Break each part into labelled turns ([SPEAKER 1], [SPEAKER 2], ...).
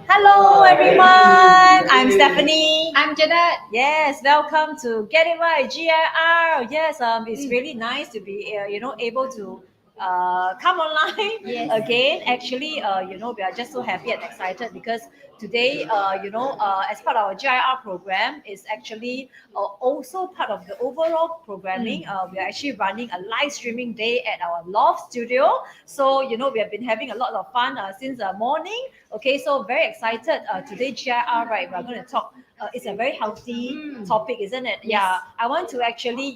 [SPEAKER 1] Hello, everyone. I'm Stephanie.
[SPEAKER 2] I'm Janet.
[SPEAKER 1] Yes, welcome to Get It Right GIR. Yes, it's really nice to be able to come online
[SPEAKER 2] Yes.
[SPEAKER 1] again. Actually, we are just so happy and excited because today, as part of our GIR program, is actually also part of the overall programming. We are actually running a live streaming day at our Loft Studio. So, we have been having a lot of fun since the morning. Okay, so very excited. Today, GIR, right, we're going to talk. It's a very healthy topic, isn't it?
[SPEAKER 2] Yes.
[SPEAKER 1] Yeah, I want to actually,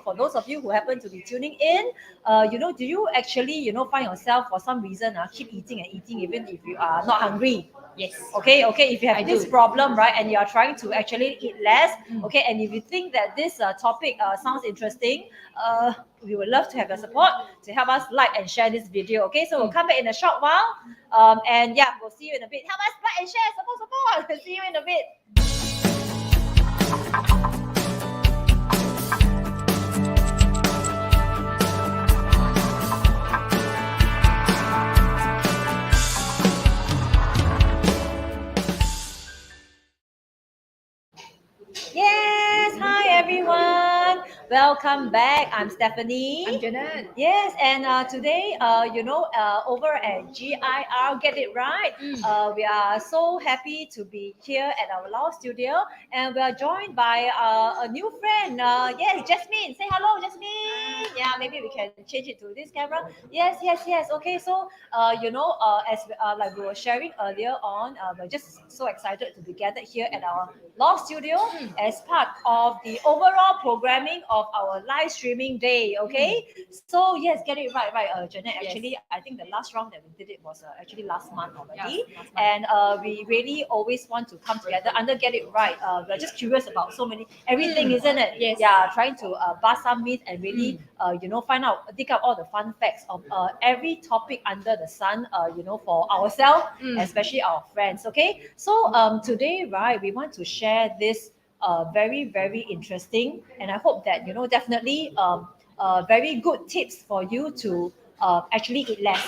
[SPEAKER 1] for those of you who happen to be tuning in, do you actually, find yourself for some reason keep eating and eating even if you are not hungry?
[SPEAKER 2] Yes.
[SPEAKER 1] Okay, if you have
[SPEAKER 2] I
[SPEAKER 1] this
[SPEAKER 2] do.
[SPEAKER 1] problem, right, and you are trying to actually eat less, okay, and if you think that this topic sounds interesting, we would love to have your support to help us like and share this video. Okay, so we'll come back in a short while, and yeah, we'll see you in a bit. Help us like and share, support. See you in a bit. Yes, hi everyone. Welcome back. I'm Stephanie.
[SPEAKER 2] I'm Janet.
[SPEAKER 1] Yes, and today, over at GIR, Get It Right, we are so happy to be here at our law studio, and we are joined by a new friend. Yes, Jasmine. Say hello, Jasmine. Yeah, maybe we can change it to this camera. Yes. Okay, so as like we were sharing earlier on, we're just so excited to be gathered here at our law studio as part of the overall programming of our live streaming day. Okay, so yes, get it right, Janet.
[SPEAKER 2] Yes.
[SPEAKER 1] Actually, I think the last round that we did it was actually last month already,
[SPEAKER 2] Yes, last month.
[SPEAKER 1] and we really always want to come together under Get It Right. We're just curious about so many everything, isn't it?
[SPEAKER 2] Yes.
[SPEAKER 1] Yeah, trying to bust some myths and really find out, dig out all the fun facts of every topic under the sun. For ourselves, especially our friends. Okay, so today, right, we want to share this very very interesting, and I hope that definitely very good tips for you to actually eat less.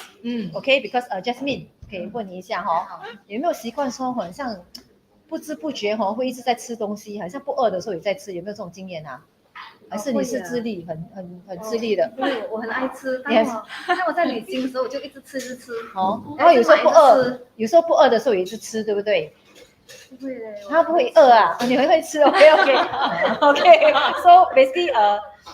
[SPEAKER 1] Okay, because Jasmine，可以问你一下有没有习惯说很像不知不觉会一直在吃东西，好像不饿的时候也在吃，有没有这种经验啊？还是你是自律很自律的？
[SPEAKER 3] 因为我很爱吃，当我在旅行的时候，我就一直吃。
[SPEAKER 1] 然后有时候不饿
[SPEAKER 3] 吃，
[SPEAKER 1] 有时候不饿的时候也是吃，对不对？
[SPEAKER 3] 不会的，
[SPEAKER 1] 他不会饿啊，你会吃 OK。 So basically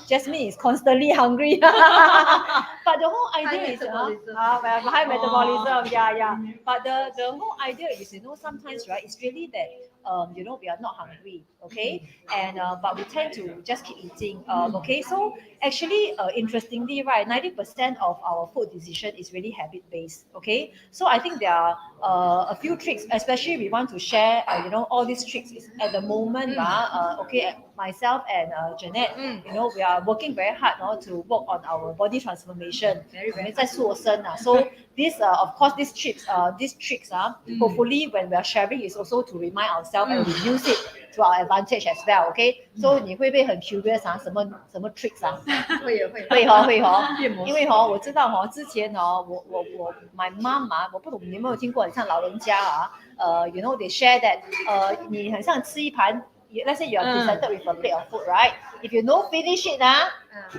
[SPEAKER 1] Jasmine is constantly hungry. But the whole idea is high metabolism. Yeah. But the whole idea is, sometimes, right, it's really that we are not hungry, okay, and but we tend to just keep eating. Okay, so actually, interestingly, right, 90% of our food decision is really habit based. Okay, so I think there are a few tricks, especially we want to share. All these tricks is at the moment, okay. Myself and Jeanette, we are working very hard to work on our body transformation. 我们在塑身啊 So this, of course, these tricks, hopefully when we are sharing is also to remind ourselves and we use it to our advantage as well. Okay, so 你会不会很 curious 什么 tricks 啊？会因为我知道之前我 my mom 我不懂你有没有听过，很像老人家they share that 你很像吃一盘。Let's say you are presented with a plate of food, right? If you don't finish it,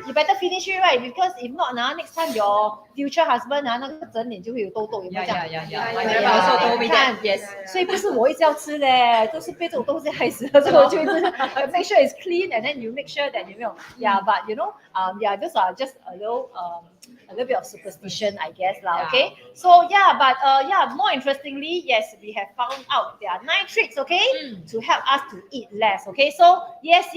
[SPEAKER 1] you better finish it, right? Because if not, next time your future husband 那个整脸就会有痘痘，有没有这样？
[SPEAKER 2] 你看
[SPEAKER 1] Yes， 所以不是我一直要吃的，都是被这种东西害死的，所以我就一直 make sure it's clean, and then you make sure that 有没有 Yeah, but those are just a little bit of superstition, I guess lah. Okay, so more interestingly, yes, we have found out there are 9 tricks, okay, to help us to eat less. Okay, so yes,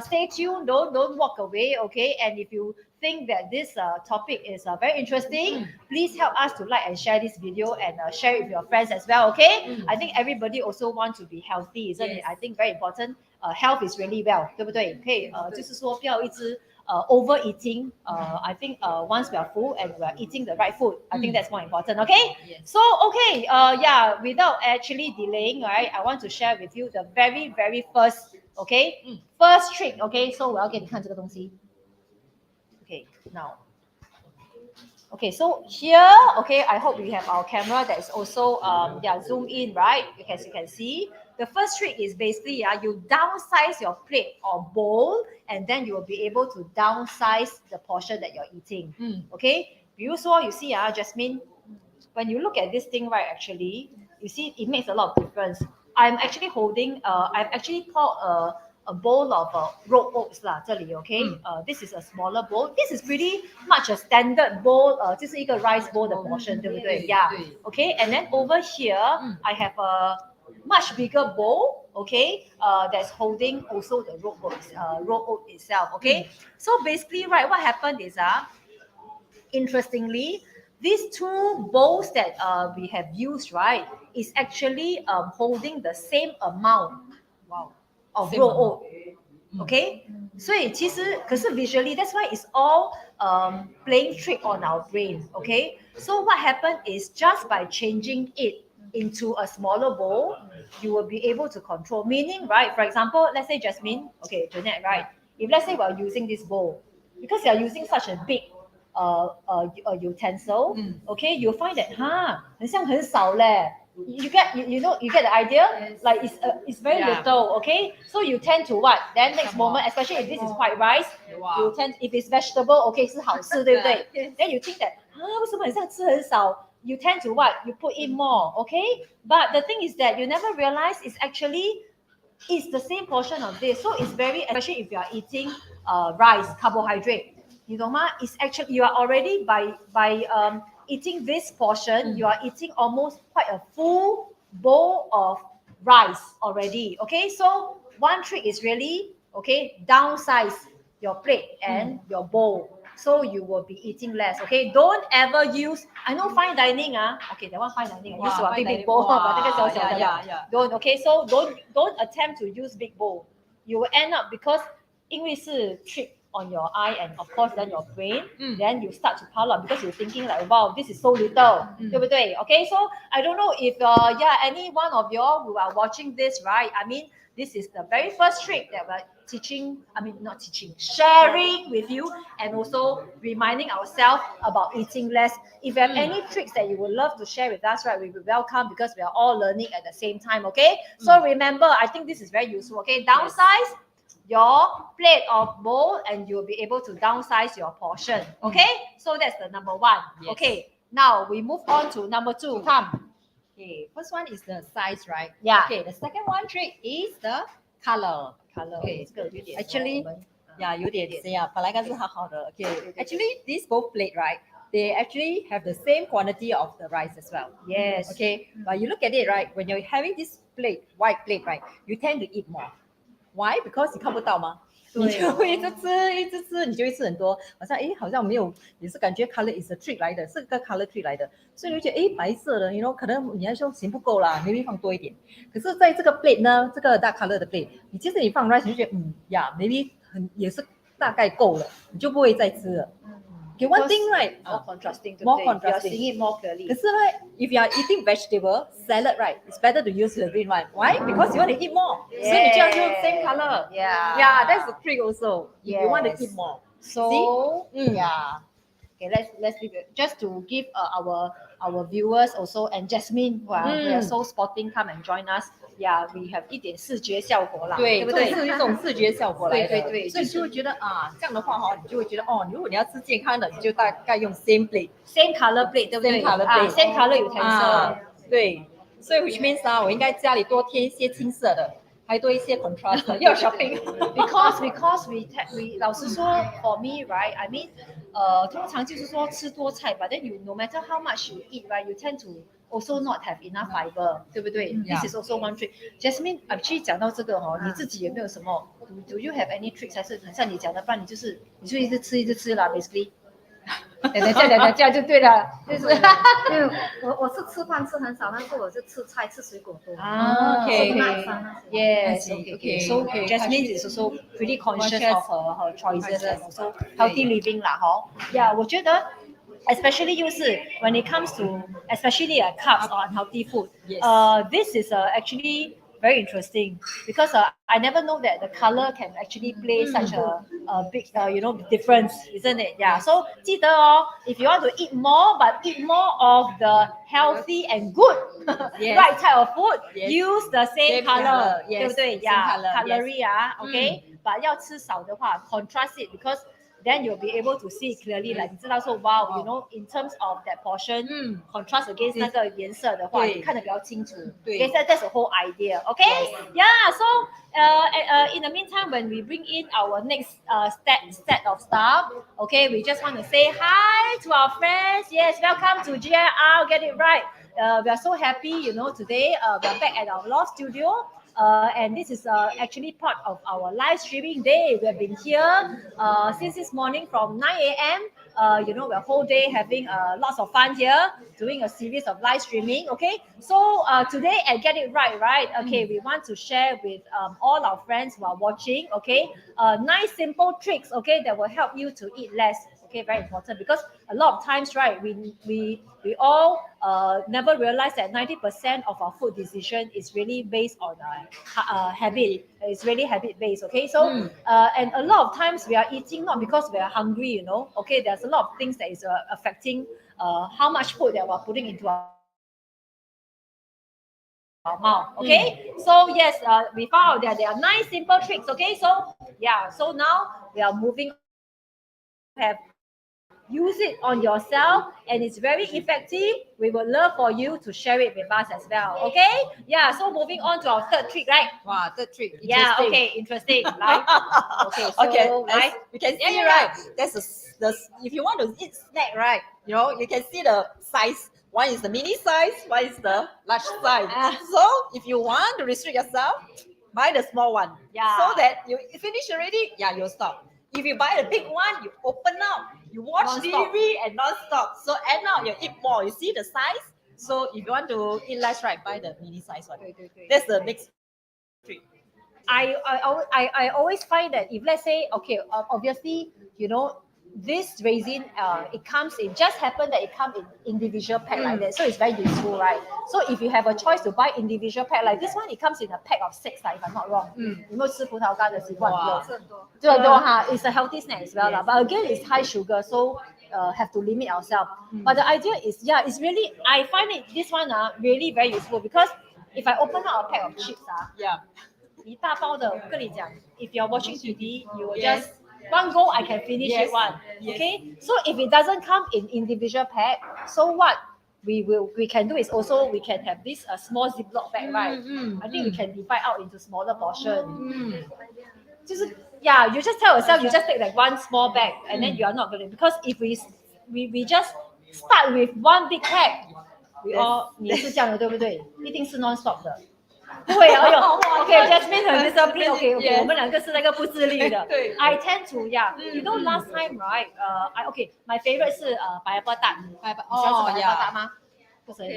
[SPEAKER 1] stay tuned, don't walk away. Okay, and if you think that this topic is very interesting, please help us to like and share this video and share it with your friends as well. Okay, I think everybody also want to be healthy, isn't it? I think very important. Health is really well, 对不对？可以就是说不要一直overeating. I think once we are full and we are eating the right food, I think that's more important. Okay.
[SPEAKER 2] Yes.
[SPEAKER 1] So okay, without actually delaying, right, I want to share with you the very very first, okay, first trick. Okay, so 我要给你看这个东西。Okay, now. Okay, so here, okay, I hope we have our camera that is also zoom in, right? As you can see. The first trick is basically you downsize your plate or bowl, and then you will be able to downsize the portion that you're eating. Okay? 比如说 you see Jasmine, when you look at this thing, right, actually, you see it makes a lot of difference. I'm actually holding, I've actually poured a bowl of rolled oats lah, 这里, okay? This is a smaller bowl. This is pretty much a standard bowl, 就是一个 rice bowl 的 portion, 对不对? Yeah. Okay, and then over here, I have a much bigger bowl, okay, that's holding also the rolled oat itself, okay? So basically, right, what happened is, interestingly, these two bowls that we have used, right, is actually holding the same amount of
[SPEAKER 2] Same
[SPEAKER 1] raw oat. Okay? 所以其实可是 visually, that's why it's all playing trick on our brain. Okay? So what happened is just by changing it into a smaller bowl, you will be able to control. Meaning, right, for example, let's say Jasmine, okay, Jeanette, right? If let's say we're using this bowl, because you're using such a big utensil, okay, you'll find that 很像很少嘞. You get the idea.
[SPEAKER 3] Yes.
[SPEAKER 1] Like it's very little, okay. So you tend to what? Then next moment, especially if this is white rice, you tend, if it's vegetable, okay, 是好事，对不对? Then you think that 为什么很像吃很少? You tend to what? You put in more, okay. But the thing is that you never realize it's the same portion of this. So it's very, especially if you are eating rice, carbohydrate. 你懂吗? It's actually, you are already by eating this portion, you are eating almost quite a full bowl of rice already. Okay, so one trick is really, okay, downsize your plate and your bowl, so you will be eating less. Okay, don't ever use, I know fine dining, okay, that one fine dining, I use a big bowl, but 那个小小的 don't, okay, so don't attempt to use big bowl. You will end up, because 因为是 trick on your eye and of course then your brain, then you start to pile up because you're thinking like, wow, this is so little, 对不对? Okay, so I don't know if any one of you all who are watching this, right? I mean, this is the very first trick that we're sharing with you, and also reminding ourselves about eating less. If you have any tricks that you would love to share with us, right, we will welcome, because we are all learning at the same time. Okay, so remember, I think this is very useful. Okay, downsize your plate or bowl, and you'll be able to downsize your portion. Okay, so that's the number one.
[SPEAKER 2] Yes.
[SPEAKER 1] Okay, now we move on to number two. Come.
[SPEAKER 2] Okay, first one is the size, right?
[SPEAKER 1] Yeah.
[SPEAKER 2] Okay, the second one trick is the color.
[SPEAKER 1] Okay,
[SPEAKER 2] Okay, actually, 有点这样，本来应该是好好的。Okay, actually, these both plate, right? They actually have the same quantity of the rice as well.
[SPEAKER 1] Yes.
[SPEAKER 2] Okay, but you look at it, right? When you're having this plate, white plate, right? You tend to eat more. Why? Because 你看不到吗？你就会一直吃，你就会吃很多，好像没有，也是感觉 color is a trick 来的，是个 color trick 来的，所以你就觉得白色的 可能你还说嫌不够啦 ，maybe 放多一点。可是在这个 plate 呢，这个 dark color 的 plate， 你其实你放 rice 你就觉得maybe 也是大概够了，你就不会再吃了。Okay, one thing, right?
[SPEAKER 1] More contrasting.
[SPEAKER 2] More
[SPEAKER 1] You're
[SPEAKER 2] contrasting.
[SPEAKER 1] seeing it more clearly.
[SPEAKER 2] 可是 right, if you are eating vegetable salad, right, it's better to use the green one. Why? Because you want to eat more.
[SPEAKER 1] Yes.
[SPEAKER 2] 所以你就要用 same color.
[SPEAKER 1] Yeah.
[SPEAKER 2] That's the trick also. If you want to eat more.
[SPEAKER 1] So
[SPEAKER 2] See?
[SPEAKER 1] yeah. Okay, let's leave it. Just to give our viewers also, and Jasmine, wow, we are so sporting, come and join us. Yeah, we have 一点视觉效果啦，
[SPEAKER 2] 对，
[SPEAKER 1] 不对？
[SPEAKER 2] 这是一种视觉效果来的。
[SPEAKER 1] 对，
[SPEAKER 2] 所以你就会觉得这样的话你就会觉得如果你要吃健康的，你就大概用 same plate,
[SPEAKER 1] same color plate，对不对
[SPEAKER 2] same color plate,
[SPEAKER 1] same color utensil。
[SPEAKER 2] 对，所以 which means 我应该家里多添一些青色的，还多一些 contrast 的，要 shopping。because
[SPEAKER 1] we 老实说 for me, right, I mean 通常就是说吃多菜 but then you no matter how much you eat, right, you tend to also not have enough fiber, 对不对？ This is also one trick. Jasmine, actually 讲到这个你自己有没有什么 do you have any tricks， 还是像你讲的，不然你就一直吃啦 basically。这样就对了，就是
[SPEAKER 3] 因为我是吃饭吃很少，但是我是吃菜吃水果多。
[SPEAKER 2] Okay.
[SPEAKER 1] Yes. Okay. So Jasmine is also pretty conscious of her choices and also healthy living 啦，Yeah, 我觉得 especially 又是 when it comes to especially carbs or unhealthy food,
[SPEAKER 2] Yes.
[SPEAKER 1] this is actually very interesting because I never know that the color can actually play such a big difference, isn't it? Yeah. So 记得哦 if you want to eat more, but eat more of the healthy and good
[SPEAKER 2] Yes.
[SPEAKER 1] right type of food,
[SPEAKER 2] Yes.
[SPEAKER 1] use the same
[SPEAKER 2] Same
[SPEAKER 1] color,
[SPEAKER 2] color, yes.
[SPEAKER 1] 对不对
[SPEAKER 2] Same？Yeah, color,
[SPEAKER 1] cutlery 啊，OK，but 要吃少的话，contrast it because then you'll be able to see it clearly. Like 你知道说 wow, you know, in terms of that portion, contrast against 那个颜色的话，
[SPEAKER 2] 对
[SPEAKER 1] 你看得比较清楚。
[SPEAKER 2] 对
[SPEAKER 1] Okay, so that's the whole idea. Okay, yeah. So in the meantime, when we bring in our next set of staff, okay, we just want to say hi to our friends. Yes, welcome to GIR. Get it right. We are so happy, you know, today we are back at our law studio. And this is actually part of our live streaming day. We have been here since this morning from 9 a.m. You know, the whole day having lots of fun here, doing a series of live streaming. Okay, so today at Get It Right, right? Okay, we want to share with all our friends who are watching. Okay, nice simple tricks. Okay, that will help you to eat less. Okay, very important because a lot of times, right, we all never realize that 90% of our food decision is really based on habit. It's really habit based. Okay, so and a lot of times we are eating not because we are hungry. You know, okay, there's a lot of things that is affecting how much food that we're putting into our mouth. Okay, so yes, we found out that there are nice simple tricks. Okay, so yeah, so now we are moving. Have use it on yourself and it's very effective. We would love for you to share it with us as well. Okay, yeah, so moving on to our third trick, right?
[SPEAKER 2] Wow, third trick.
[SPEAKER 1] Yeah,
[SPEAKER 2] Interesting.
[SPEAKER 1] okay, interesting. Right? Okay, so
[SPEAKER 2] Okay,
[SPEAKER 1] right,
[SPEAKER 2] you can see,
[SPEAKER 1] Yeah, yeah,
[SPEAKER 2] right? That's the if you want to eat snack, right? You know, you can see the size. One is the mini size, one is the large size. So if you want to restrict yourself, buy the small one.
[SPEAKER 1] Yeah.
[SPEAKER 2] So that you finish already, yeah, you'll stop. If you buy the big one, you open up, you watch
[SPEAKER 1] Non-stop.
[SPEAKER 2] TV and non-stop. So end up you eat more. You see the size. So if you want to eat less, right, buy the mini size one.
[SPEAKER 1] 对对对。
[SPEAKER 2] That's the next trick.
[SPEAKER 1] I always find that if let's say okay, obviously you know this resin it comes in just happen that it comes in individual pack like that, so it's very useful, right? So if you have a choice to buy individual pack like this one, it comes in a pack of 6 if I'm not wrong. 有没有吃葡萄干的习惯？
[SPEAKER 2] 哇。
[SPEAKER 3] 是很多。
[SPEAKER 1] 对很多哈，it's a healthy snack as well lah. But again, it's high sugar, so have to limit ourselves. But the idea is, yeah, it's really I find it this one really very useful because if I open up a pack of chips
[SPEAKER 2] Yeah.
[SPEAKER 1] 一大包的，我跟你讲 if you're watching TV, you will
[SPEAKER 2] Yes.
[SPEAKER 1] just one go I can finish
[SPEAKER 2] Yes.
[SPEAKER 1] it one.
[SPEAKER 2] Yes.
[SPEAKER 1] Okay, so if it doesn't come in individual pack, so what we can do is also we can have this small Ziploc bag, right? I think we can divide out into smaller portion. 就是yeah, you just tell yourself you just take like one small bag and then you are not going to because if we just start with one big pack, we all 你也是这样的对不对？一定是 non stop 的。不会，哎呦，OK，Jasmine 很 discipline，OK，我们两个是那个不自律的。
[SPEAKER 2] 对
[SPEAKER 1] I tend to yeah，you know last time right，my favorite 是pineapple tart，你喜欢吃 pineapple tart 吗？不是很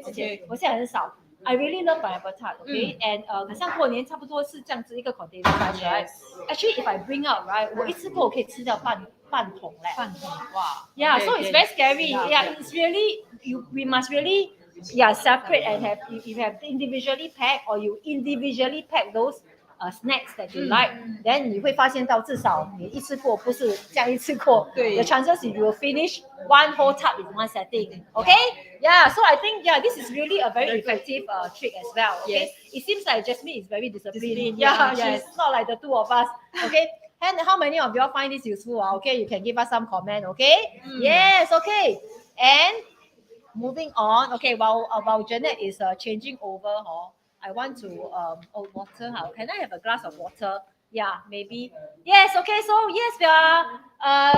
[SPEAKER 1] OK，我现在很少。I really love pineapple tart，OK，and 好像过年差不多是这样子一个 container size，right？Actually, if I bring out right，我一次过我可以吃掉半桶嘞。
[SPEAKER 2] 半桶哇。
[SPEAKER 1] Yeah, so it's very scary. Yeah, it's really we must really separate and have if you have individually pack or you individually pack those snacks that you like, then 你会发现到至少你一次过不是这样一次过。
[SPEAKER 2] 对
[SPEAKER 1] The chances you will finish one whole tub in one setting. Okay? Yeah. So I think this is really a very effective trick as well. Okay.
[SPEAKER 2] Yes.
[SPEAKER 1] It seems like Jasmine is very disciplined.
[SPEAKER 2] Disciplined,
[SPEAKER 1] Yeah,
[SPEAKER 2] yes.
[SPEAKER 1] she's not like the two of us. Okay. And how many of you all find this useful? Okay, you can give us some comment. Okay. Yes. Okay. And moving on. Okay. While Janet is changing over, I want to water. Can I have a glass of water? Yeah, maybe. Yes. Okay. So yes, we are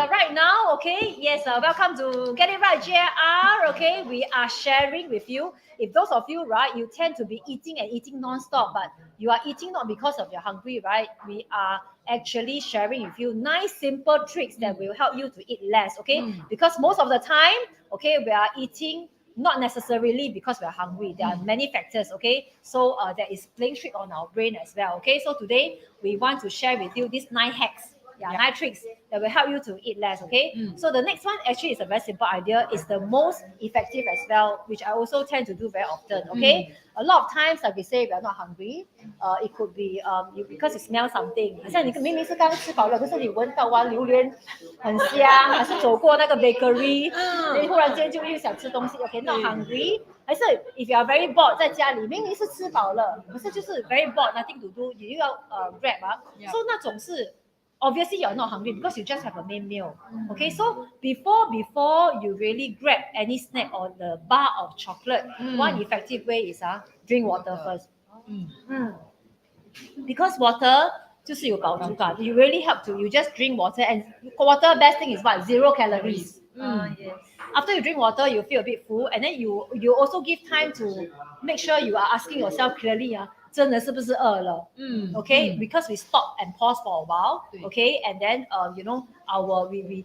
[SPEAKER 1] right now. Okay. Yes. Welcome to Get It Right JR. Okay. We are sharing with you. If those of you, right, you tend to be eating and eating non-stop, but you are eating not because of you're hungry, right? We are actually sharing with you nice, simple tricks that will help you to eat less. Okay. Because most of the time, okay, we are eating not necessarily because we're hungry. There are many factors, okay? So that is playing trick on our brain as well, okay? So today we want to share with you these 9 hacks, Yeah,
[SPEAKER 2] Yeah.
[SPEAKER 1] 9 tricks that will help you to eat less. Okay. So the next one actually is a very simple idea. It's the most effective as well, which I also tend to do very often. Okay. A lot of times, like we say, we are not hungry. It could be you because you smell something. 好像你明明是刚吃饱了，可是你闻到哇榴莲很香，还是走过那个 bakery，你忽然间就又想吃东西。Okay, not hungry. 还是 if you are very bored， 在家里明明是吃饱了，可是就是 very bored nothing to do， 你又要grab 啊
[SPEAKER 2] Yeah.，so
[SPEAKER 1] 那种是 obviously you're not hungry because you just have a main meal. Okay, so before you really grab any snack or the bar of chocolate, one effective way is drink water first. Because water 就是有饱足感 you really help to you just drink water and water best thing is what 0 calories.
[SPEAKER 3] Yes.
[SPEAKER 1] After you drink water, you feel a bit full, and then you also give time to make sure you are asking yourself clearly 真的是不是饿了 okay because we stop and pause for a while, okay, and then you know our we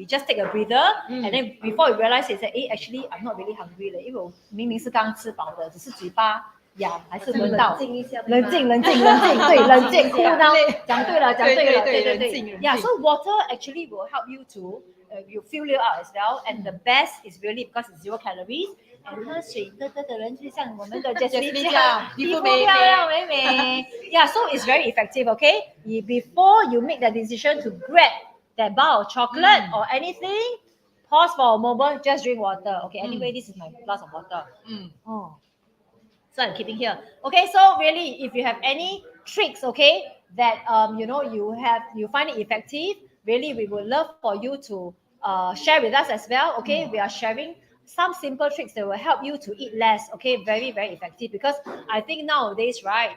[SPEAKER 1] just take a breather, and then before we realize it's actually I'm not really hungry 了，因为我明明是刚吃饱的，只是嘴巴痒还是闻到。
[SPEAKER 3] 冷静一下，
[SPEAKER 1] 冷静，对，冷静，cool down，讲对了，对。
[SPEAKER 2] 冷静。
[SPEAKER 1] Yeah, so water actually will help you to you fill it out as well, and the best is really because it's 0 calories. And 喝水多多的人就像我们的 Jasmine 这样，皮肤漂亮美美。Yeah, so it's very effective. Okay, before you make the decision to grab that bar of chocolate or anything, pause for a moment, just drink water. Okay, anyway, this is my glass of water. Oh. So I'm keeping here. Okay, so really, if you have any tricks, okay, that you know you find it effective, really we would love for you to share with us as well. Okay, we are sharing some simple tricks that will help you to eat less. Okay, very effective because I think nowadays, right,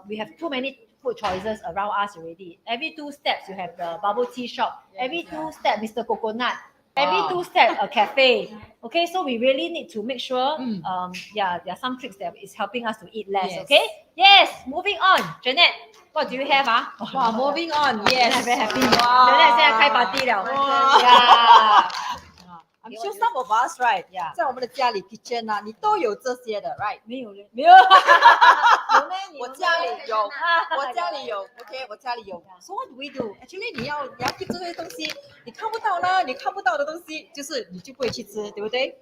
[SPEAKER 1] we have too many food choices around us already. Every 2 steps you have the bubble tea shop. Every 2 steps, Mr. Coconut. Every 2 steps, a cafe. Okay, so we really need to make sure, yeah, there are some tricks that is helping us to eat less.
[SPEAKER 2] Yes.
[SPEAKER 1] Okay, yes. Moving on, Jeanette, what do you have?
[SPEAKER 2] Wow, moving on. Yes.
[SPEAKER 1] Very happy.
[SPEAKER 2] Wow.
[SPEAKER 1] Jeanette 现在开 party 了。
[SPEAKER 2] 哇
[SPEAKER 1] Yeah.
[SPEAKER 2] I'm sure some of us, right?
[SPEAKER 1] Yeah.
[SPEAKER 2] 在我们的家里 kitchen 啊，你都有这些的 ，right？
[SPEAKER 1] 没有嘞，
[SPEAKER 2] 没有，我家里有，
[SPEAKER 1] 我
[SPEAKER 2] 我家里有，OK， 我家里有。So what do we do? Actually，你要 keep 这些东西，你看不到呢，你看不到的东西，就是你就不会去吃，对不对？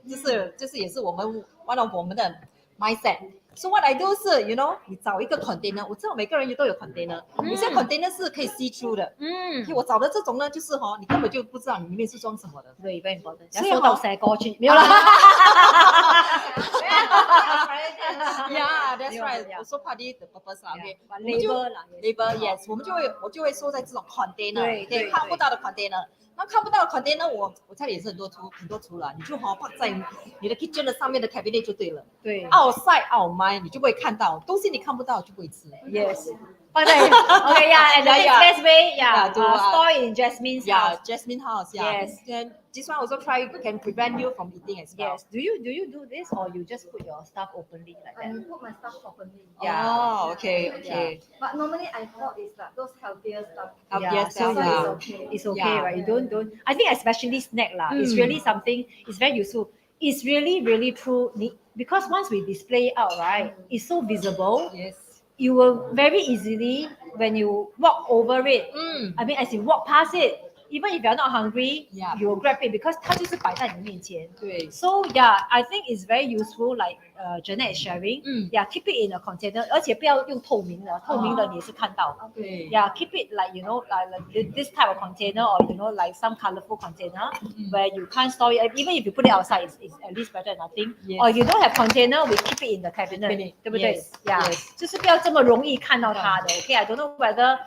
[SPEAKER 2] 这是也是我们 one of 我们的 mindset。So what I do 是 ，you know， 你找一个 container， 我知道每个人都有 container， 有些 container 是可以 see through 的。OK， 我找的这种呢，就是你根本就不知道你里面是装什么的。
[SPEAKER 1] 对，very important。
[SPEAKER 2] 所以
[SPEAKER 1] 收到蛇歌去，没有啦。
[SPEAKER 2] Yeah, that's
[SPEAKER 1] 没有
[SPEAKER 2] right.
[SPEAKER 1] yeah.
[SPEAKER 2] Also part of the purpose 啦，OK。
[SPEAKER 1] 把
[SPEAKER 2] 我们就
[SPEAKER 1] label 啦
[SPEAKER 2] label yes， 我就会收在这种 container，
[SPEAKER 1] 对对
[SPEAKER 2] 看不到的 container。那看不到的 container， 我家里也是很多橱了，你就放在你的 kitchen 的上面的 cabinet 就对了。
[SPEAKER 1] 对
[SPEAKER 2] Outside out mind， 你就不会看到东西，你看不到就不会吃。
[SPEAKER 1] ，yes。放在 OK yeah, and the
[SPEAKER 2] Yeah,
[SPEAKER 1] next best way yeah,
[SPEAKER 2] to,
[SPEAKER 1] store in Jasmine's
[SPEAKER 2] Yeah,
[SPEAKER 1] house.
[SPEAKER 2] Jasmine house. Yeah.
[SPEAKER 1] Yes.
[SPEAKER 2] Then this one also can prevent you from eating as well.
[SPEAKER 1] Yes. Do you do this or you just put your stuff openly like
[SPEAKER 3] I
[SPEAKER 1] that?
[SPEAKER 3] put my stuff openly.
[SPEAKER 1] Yeah.
[SPEAKER 2] Oh, okay.
[SPEAKER 3] But normally I thought it's like those healthier stuff.
[SPEAKER 2] Healthier
[SPEAKER 1] so
[SPEAKER 2] stuff,
[SPEAKER 3] So
[SPEAKER 2] yeah.
[SPEAKER 3] it's okay.
[SPEAKER 1] It's okay,
[SPEAKER 2] Yeah.
[SPEAKER 1] right? You don't. I think especially snack lah. It's really something. It's very useful. It's really true. Because once we display it out, right, it's so visible.
[SPEAKER 2] Yes.
[SPEAKER 1] You will very easily when you walk over it. I mean, as you walk past it, even if you're not hungry,
[SPEAKER 2] Yeah.
[SPEAKER 1] you will grab it because 它就是摆在你面前。
[SPEAKER 2] 对。
[SPEAKER 1] So yeah, I think it's very useful. Like Jeanette is sharing. Yeah, keep it in a container. 而且不要用透明的，透明的你也是看到。
[SPEAKER 2] 对。
[SPEAKER 1] Yeah, keep it like you know, like this type of container, or you know, like some colorful container where you can't store it. Even if you put it outside, it's at least better than nothing.
[SPEAKER 2] Yes.
[SPEAKER 1] Or you don't have container, we keep it in the cabinet.
[SPEAKER 2] Cabinet,
[SPEAKER 1] 对不对
[SPEAKER 2] yes,
[SPEAKER 1] Yeah.
[SPEAKER 2] yes.
[SPEAKER 1] 就是不要这么容易看到它的。Okay, I don't know whether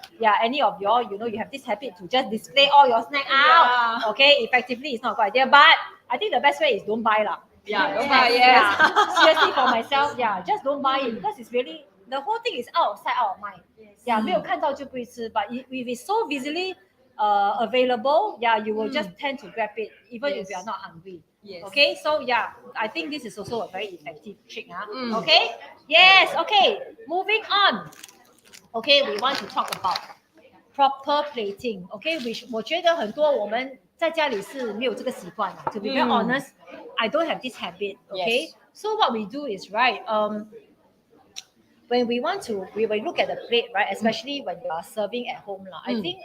[SPEAKER 1] any of you all, you know, you have this habit to just display all your snack out. Okay, effectively, it's not a good idea. But I think the best way is don't buy lah.
[SPEAKER 2] Yeah, don't
[SPEAKER 1] Snacks,
[SPEAKER 2] buy, yes.
[SPEAKER 1] yeah. Seriously, for myself, yeah, just don't buy it because it's really the whole thing is out of sight, out of mind. Yeah, 没有看到就不会吃。But if it's so visibly available, yeah, you will just tend to grab it even if you are not hungry.
[SPEAKER 2] Yes.
[SPEAKER 1] Okay, so yeah, I think this is also a very effective trick. Okay, yes, okay, moving on. Okay, we want to talk about proper plating. Okay, which 我觉得很多我们在家里是没有这个习惯的。To be very honest, I don't have this habit. Okay,
[SPEAKER 2] Yes.
[SPEAKER 1] so what we do is right. when we look at the plate, right, especially when you are serving at home, I think,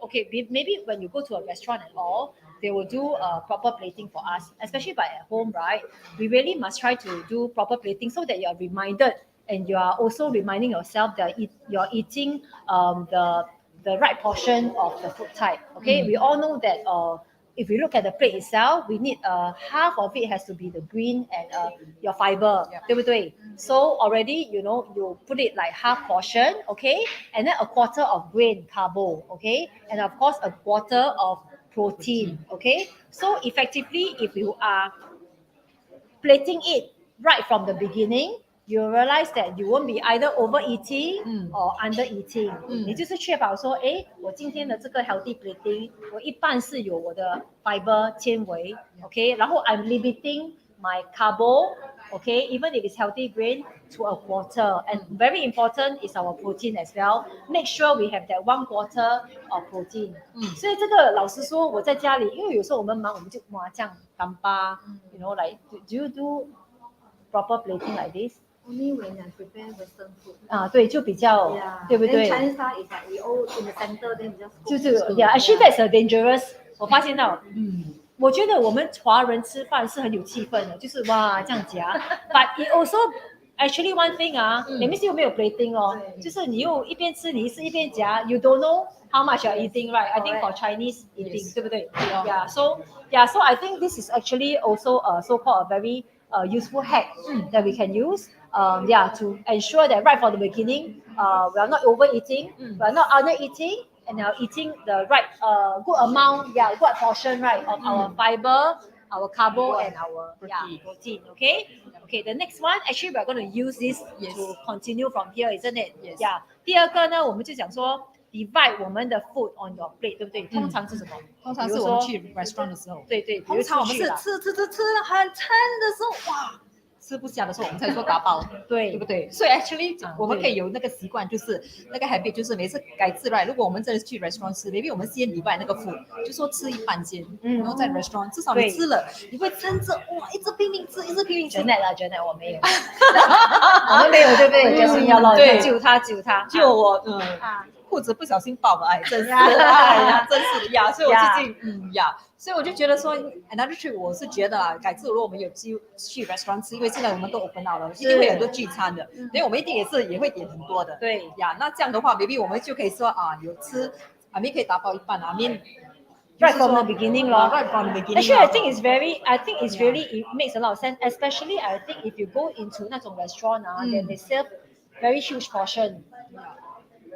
[SPEAKER 1] okay, maybe when you go to a restaurant and all, they will do proper plating for us, especially by at home, right? We really must try to do proper plating so that you are reminded and you are also reminding yourself that you're eating the right portion of the food type. Okay, we all know that if we look at the plate itself, we need half of it has to be the green and your fiber, 对不对? So already, you put it like half portion, okay, and then a quarter of grain carbo, okay, and of course a quarter of protein, okay. So effectively, if you are plating it right from the beginning, you realize that you won't be either overeating or undereating. 你就是确保说，我今天的这个 healthy plating， 我一半是有我的 fiber 纤维 ，OK， 然后 I'm limiting my carbo, okay, even if it's healthy grain to a quarter. And very important is our protein as well. Make sure we have that 1/4 of protein. 所以这个老实说，我在家里，因为有时候我们忙，我们就哇这样干巴，like do you do proper plating like this?
[SPEAKER 3] Only when I prepare Western food.
[SPEAKER 1] 对，就比较
[SPEAKER 3] Yeah.
[SPEAKER 1] 对不对？
[SPEAKER 3] Then Chinese style is like we all in the center, then we just cook.
[SPEAKER 1] 就是 actually that's a dangerous. 我发现到，我觉得我们华人吃饭是很有气氛的，就是哇这样夹。But it also actually one thing that means 又没有 plating 就是你又一边吃你是一边夹 ，you don't know how much you're eating, right? I think for Chinese eating， 对不对 ？Yeah, so I think this is actually also so-called a very useful hack that we can use. To ensure that right from the beginning, we are not overeating, we are not undereating, and are eating the right good amount, good portion, right, of our fiber, our carbo, and our protein. Okay, the next one, actually, we are going to use this to continue from here, isn't it?
[SPEAKER 2] Yes.
[SPEAKER 1] 第二个呢，我们就讲说 divide 我们的 food on your plate， 对不对？通常是什么？
[SPEAKER 2] 通常是我们去 restaurant 的时候，
[SPEAKER 1] 对，比如
[SPEAKER 2] 通常我们是
[SPEAKER 1] 出去啦
[SPEAKER 2] 吃很撑的时候，哇，吃不下的时候，我们才说打包，对不对？所以 actually 我们可以有那个习惯，就是那个 habit， 就是每次改次 right， 如果我们真的去 restaurant 吃 ，maybe 我们先 divide 那个 food， 就说吃一半先，然后在 restaurant 至少你吃了，你会真正哇一直拼命吃，一直拼命吃。
[SPEAKER 1] Janet 我没有，我们没有，对不对？就是要了，
[SPEAKER 2] 对，
[SPEAKER 1] 救他，
[SPEAKER 2] 就我裤子不小心爆了，真是，真是的呀，所以我最近所以我就觉得说 another trick， 我是觉得改次如果我们有机会去 restaurant 吃，因为现在我们都 open out 了，一定会有很多聚餐的，所以我们一定也会点很多的，
[SPEAKER 1] 对
[SPEAKER 2] 呀，那这样的话 maybe 我们就可以说有吃可以打包一半
[SPEAKER 1] right from the beginning,
[SPEAKER 2] right from the beginning.
[SPEAKER 1] Actually, I think it's really it makes a lot of sense. Especially, I think if you go into 那种 restaurant then they serve very huge portion.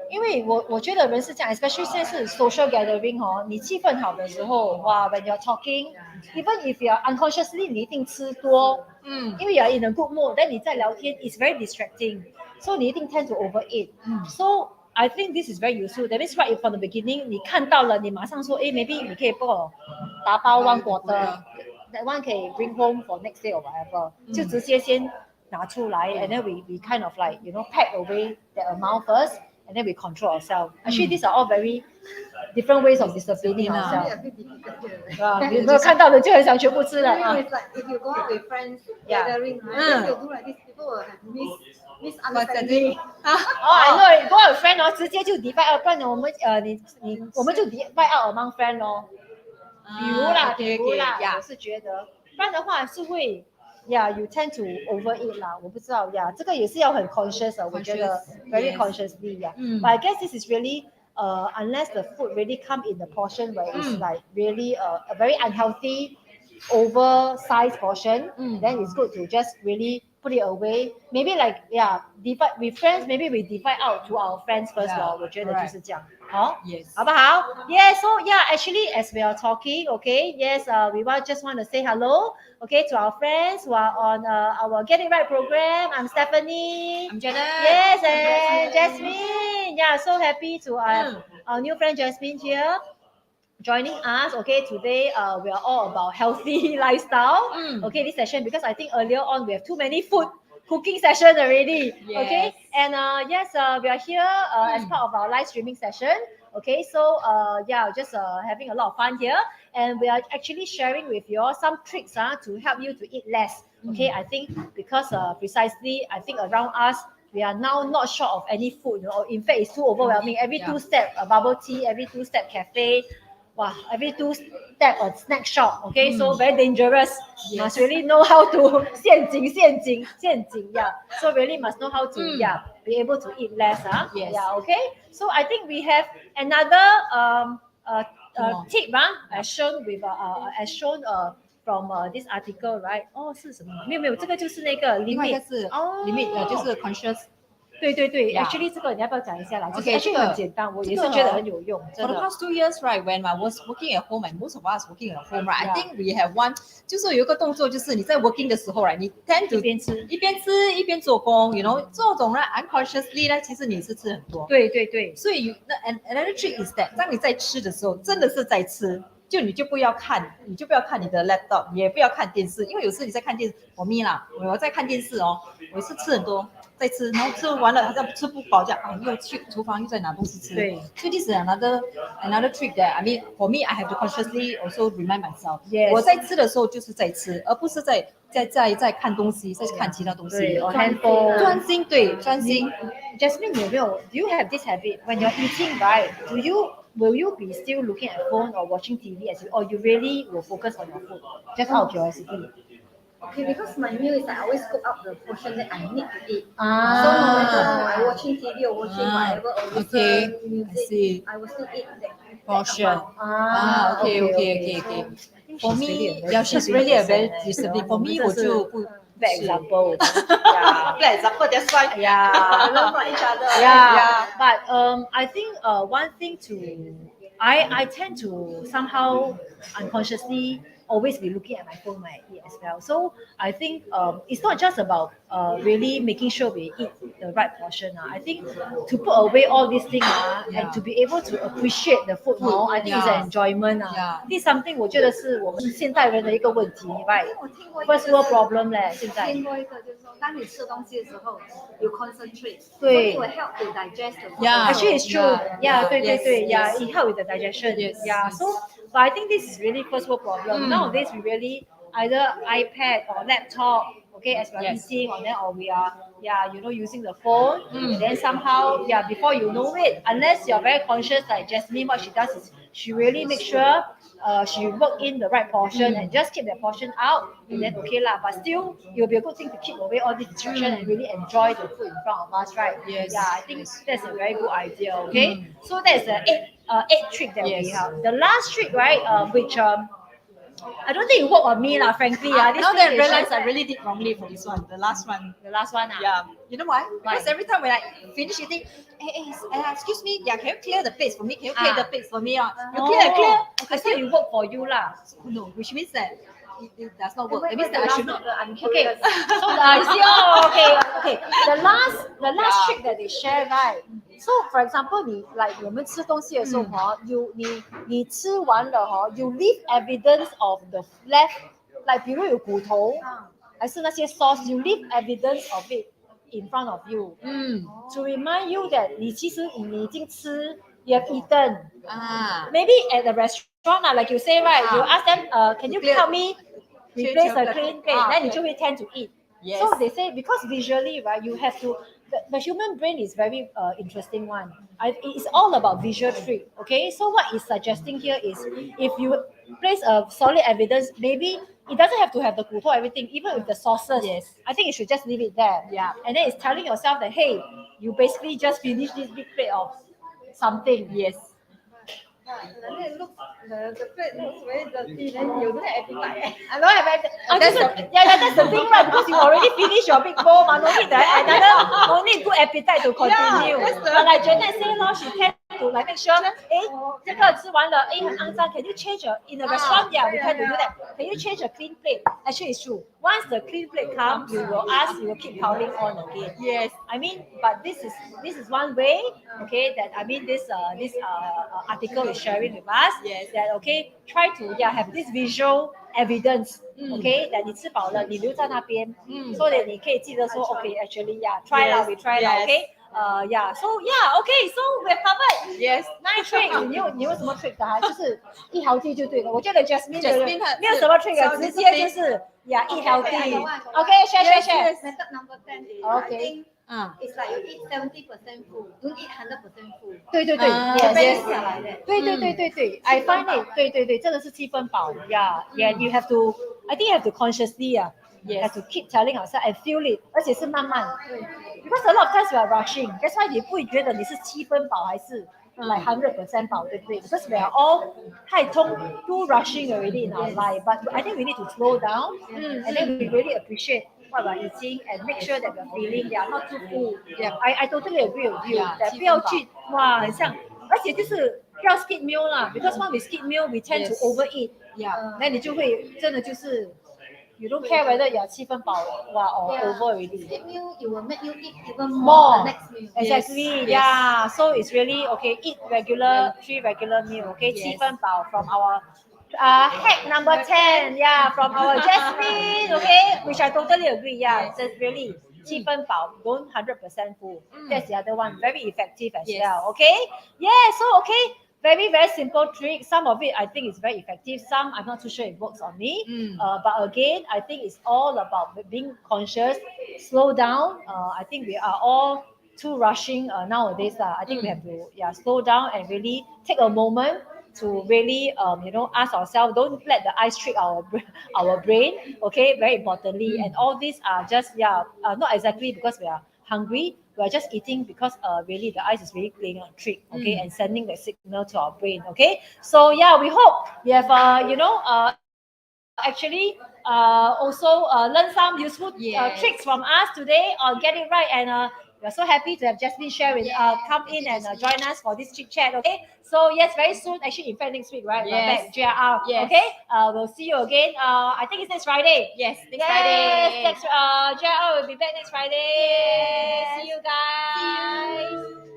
[SPEAKER 1] 因为我觉得人是这样 ，especially 现在是 social gathering 你气氛好的时候，哇 ，when you're talking, even if you're unconsciously 你一定吃多，因为 you're in a good mood， 但你在聊天 is very distracting， so 你一定 tend to overeat，so I think this is very useful. That means right from the beginning， 你看到了，你马上说，maybe 你可以帮我打包 1/4 ，that one 可以 bring home for next day or whatever，就直接先拿出来 ，and then we kind of like pack away that amount first。And then we control ourselves. Actually, these are all very different ways of disciplining ourselves.
[SPEAKER 3] A bit difficult.
[SPEAKER 1] 你没有看到的就很想全部吃了
[SPEAKER 3] It's like if you go out with friends gathering, then you do like this, people will have misunderstanding.
[SPEAKER 1] I know. Go out with friend 直接就 divide out， 不然我们我们就 divide out among friend 比如啦，我是觉得，不然的话是会。you tend to overeat 啦，我不知道这个也是要很 conscious 我觉得 very consciously But I guess this is really unless the food really come in the portion where it's like really a very unhealthy oversized portion, then it's good to just really put it away. Maybe like divide with friends, maybe we divide out to our friends first 我觉得就是这样。
[SPEAKER 2] Yes.
[SPEAKER 1] 好不好 so actually as we are talking, okay, we just want to say hello, okay, to our friends who are on our Getting Right program. I'm Stephanie.
[SPEAKER 2] I'm Janet.
[SPEAKER 1] Yes, and Jasmine. So happy to have our new friend Jasmine here joining us. Okay, today we are all about healthy lifestyle. Okay, this session, because I think earlier on we have too many food cooking session already. Okay, and we are here as part of our live streaming session. Okay, so just having a lot of fun here, and we are actually sharing with you all some tricks to help you to eat less. Okay, I think because precisely I think around us we are now not short of any food, you know, in fact it's too overwhelming. Every two step a bubble tea, every two step cafe, wow, every two step a snack shop, okay, so very dangerous. Must really know how to 陷阱, yeah. So really must know how to be able to eat less,
[SPEAKER 2] Yes.
[SPEAKER 1] yeah, okay. So I think we have another tip, as shown with as shown from this article, right? 哦，是什么？没有，这个就是那个
[SPEAKER 2] 另外一个
[SPEAKER 1] limit。
[SPEAKER 2] 是
[SPEAKER 1] 哦
[SPEAKER 2] limit，就是 conscious。
[SPEAKER 1] 对
[SPEAKER 2] Yeah.，actually
[SPEAKER 1] 这个你要不要讲一下啦？就是
[SPEAKER 2] Okay，
[SPEAKER 1] actually
[SPEAKER 2] 这个
[SPEAKER 1] 很简单，我也是觉得很有用，
[SPEAKER 2] For
[SPEAKER 1] 真
[SPEAKER 2] the
[SPEAKER 1] 的。
[SPEAKER 2] past 2 years, right, when I was working at home, and most of us working at home, right,
[SPEAKER 1] Yeah.
[SPEAKER 2] I think we have one， 就是有一个动作，就是你在 working 的时候，right，你 tend to
[SPEAKER 1] 一边吃，
[SPEAKER 2] 一边吃一边做工，you know，这种呢 unconsciously 呢，其实你是吃很多。
[SPEAKER 1] 对，
[SPEAKER 2] 所以another trick is that， 当你在吃的时候，真的是在吃，你就不要看你的 laptop， 也不要看电视，因为有时你在看电视，我在看电视哦，我是吃很多。在吃，然后吃完了好像吃不饱这样，又去厨房又在拿东西吃。
[SPEAKER 1] 对，
[SPEAKER 2] 所以 this is another trick that I mean for me I have to consciously also remind myself。
[SPEAKER 1] Yes.
[SPEAKER 2] 我在吃的时候就是在吃，而不是在看东西，在看其他东西。
[SPEAKER 1] 对，or handphone。
[SPEAKER 2] 专心，对，专心。
[SPEAKER 1] Jasmine 你有没有 ？Do you have this habit when you're eating, right? Will you be still looking at phone or watching TV or you really will focus on your food? Just out of curiosity.
[SPEAKER 3] Okay, because my meal is I always cook up the portion that I need to eat. So no
[SPEAKER 1] Ah.
[SPEAKER 3] matter I watching TV or watching whatever or listen
[SPEAKER 2] Okay,
[SPEAKER 3] music,
[SPEAKER 2] I see.
[SPEAKER 3] I will still eat that
[SPEAKER 2] Portion.
[SPEAKER 1] Ah,
[SPEAKER 2] Okay. For me, yeah, she's really a very disciplined. For me, 我就不
[SPEAKER 1] bad example. Yeah.
[SPEAKER 2] bad example. That's why.
[SPEAKER 1] Yeah.
[SPEAKER 3] learn from each other.
[SPEAKER 1] Yeah. But I think one thing I tend to somehow unconsciously always be looking at my phone when I eat as well. So I think it's not just about really making sure we eat the right portion. I think to put away all these things and to be able to appreciate the food more, I think it's an enjoyment. This is something 我觉得是我们现代人的一个问题，right?
[SPEAKER 3] 我听过一个
[SPEAKER 1] First world problem 嘞，现在。
[SPEAKER 3] 听过一个就是说，当你吃东西的时候，有 concentrate，
[SPEAKER 1] 对
[SPEAKER 3] so it will help to digest the food.
[SPEAKER 2] Yeah.
[SPEAKER 1] Actually, it's true. Yeah, 对
[SPEAKER 2] Yes.
[SPEAKER 1] yeah, it helps with the digestion.
[SPEAKER 2] Yes.
[SPEAKER 1] Yeah, so but I think this is really first world problem. Nowadays, we really either iPad or laptop, okay, as we're
[SPEAKER 2] Yes.
[SPEAKER 1] eating, or we are, using the phone. And then somehow, before you know it, unless you're very conscious, like Jasmine, what she does is she really makes sure she work in the right portion and just keep that portion out, and then okay lah. But still, it will be a good thing to keep away all this distraction and really enjoy the food in front of us, right?
[SPEAKER 2] Yes.
[SPEAKER 1] Yeah, I think that's a very good idea. Okay, so that's the eight trick that we
[SPEAKER 2] Yes.
[SPEAKER 1] have. The last trick, right, which I don't think it worked on me lah, frankly. This
[SPEAKER 2] Now that I
[SPEAKER 1] trick is
[SPEAKER 2] realize
[SPEAKER 1] just-
[SPEAKER 2] I really did wrongly for this one, the last one.
[SPEAKER 1] the last one.
[SPEAKER 2] Yeah, you know why?
[SPEAKER 1] Why?
[SPEAKER 2] Because every time when I finish eating, excuse me, yeah, can you clear the plates for me? Can you clear the plates for me? You clear.
[SPEAKER 1] Okay, so it worked for you lah.
[SPEAKER 2] No, which means that it does not work. That means that I should not.
[SPEAKER 3] I'm
[SPEAKER 1] Okay,
[SPEAKER 3] curious.
[SPEAKER 1] so I see. Oh, okay. The last trick that they share, right? So for example, 我们吃东西的时候你吃完了you leave evidence of the left, like 比如有骨头，还是那些 sauce, you leave evidence of it in front of you to remind you that 你其实你已经吃 you have eaten. Maybe at the restaurant, like you say, right? You ask them, can you help me replace a clean plate? Then 你就会 tend to eat.
[SPEAKER 2] Yes.
[SPEAKER 1] So they say because visually, right, you have to. The human brain is very interesting one. It's all about visual trick. Okay, so what it's suggesting here is if you place a solid evidence, maybe it doesn't have to have the 骨头 everything, even with the sauces.
[SPEAKER 2] Yes.
[SPEAKER 1] I think you should just leave it there.
[SPEAKER 2] Yeah.
[SPEAKER 1] And then it's telling yourself that hey, you basically just finished this big plate of something.
[SPEAKER 2] Yes.
[SPEAKER 3] The plate looks very dirty, then you don't have appetite.
[SPEAKER 1] I don't have that's the thing, right? Because you already finished your big bowl, no need no need good appetite to continue. But like Janet say, she tend to like make sure, 这个吃完了，很肮脏。Can you change in a restaurant? Yeah, we tend to do that. Can you change a clean plate? Actually, it's true. Once the clean plate comes, you will keep piling on again.
[SPEAKER 2] Yes.
[SPEAKER 1] I mean, but this is one way, okay, that I mean this article is sharing with us.
[SPEAKER 2] Yes.
[SPEAKER 1] That okay, try to have this visual evidence, okay, that 你吃饱了，你留在那边，so that 你可以记得说 okay, actually try lah, we try lah, okay. Okay, so we're covered.
[SPEAKER 2] Yes.
[SPEAKER 1] 9 trick，你有什么 trick 的哈？就是eat healthy 就对了。我觉得 Jasmine 没有什么 trick 的，直接就是 eat healthy. Okay, share.
[SPEAKER 3] Method number 10.
[SPEAKER 1] Okay.
[SPEAKER 3] I think It's like you eat 70% full, don't eat 100% full.
[SPEAKER 1] 对对对
[SPEAKER 2] Ah,
[SPEAKER 1] yes
[SPEAKER 3] Japanese
[SPEAKER 1] yes
[SPEAKER 3] are like that.
[SPEAKER 1] 对对对对对 I find it 对对对，这个是七分饱 yeah yeah you have to I think you have to consciously
[SPEAKER 2] Yes.
[SPEAKER 1] have to keep telling ourselves and feel it， 而且是慢慢，because a lot of times we are rushing that's why 你不会觉得你是七分饱还是like 100% 饱，对不对？ Because we are all 太冲 too rushing already in our life but I think we need to slow down and then we really appreciate what we're eating and make sure that we're feeling they are not too full.
[SPEAKER 2] Yeah.
[SPEAKER 1] I totally agree with you.
[SPEAKER 2] Yeah,
[SPEAKER 1] that 不要去哇，很像，而且就是不要 skip meal 啦，because when we skip meal we tend to
[SPEAKER 2] Yes.
[SPEAKER 1] overeat.
[SPEAKER 2] Yeah.
[SPEAKER 1] 那你就会真的就是 you don't care whether you're 七分饱哇 or
[SPEAKER 3] Yeah.
[SPEAKER 1] over already.
[SPEAKER 3] Skip meal, it will make you eat even
[SPEAKER 1] More.
[SPEAKER 3] more the next meal.
[SPEAKER 1] Exactly,
[SPEAKER 2] Yes,
[SPEAKER 1] yeah. So it's really okay. Eat regular, 3 regular meal. Okay,
[SPEAKER 2] Yes.
[SPEAKER 1] 七分饱 from our hack number 10. Yeah, from our Jasmine. Okay, which I totally agree. Yeah, that's really 七分饱 don't 100% full. That's the other one. Very effective as
[SPEAKER 2] Yes.
[SPEAKER 1] well. Okay. Yeah. So okay. Very very simple trick. Some of it I think is very effective. Some I'm not too sure it works on me. But again, I think it's all about being conscious, slow down. I think we are all too rushing nowadays. I think we have to slow down and really take a moment to really ask ourselves. Don't let the eyes trick our brain. Okay, very importantly. And all these are just not exactly because we are hungry. We are just eating because really the eyes is really playing a trick, okay, and sending the signal to our brain, okay. So yeah, we hope we have actually also learn some useful
[SPEAKER 2] Yes.
[SPEAKER 1] tricks from us today or get it right. And we're so happy to have Jasmine share with come in and join us for this chit chat. Okay, so yes, very soon, actually, in fact, next week, right?
[SPEAKER 2] Yes.
[SPEAKER 1] We're back, JR.
[SPEAKER 2] Yes.
[SPEAKER 1] Okay, we'll see you again. I think it's next Friday.
[SPEAKER 2] Yes, next
[SPEAKER 1] Yes,
[SPEAKER 2] Friday.
[SPEAKER 1] next JR will be back next Friday.
[SPEAKER 3] Yes.
[SPEAKER 1] See you guys.
[SPEAKER 3] See you.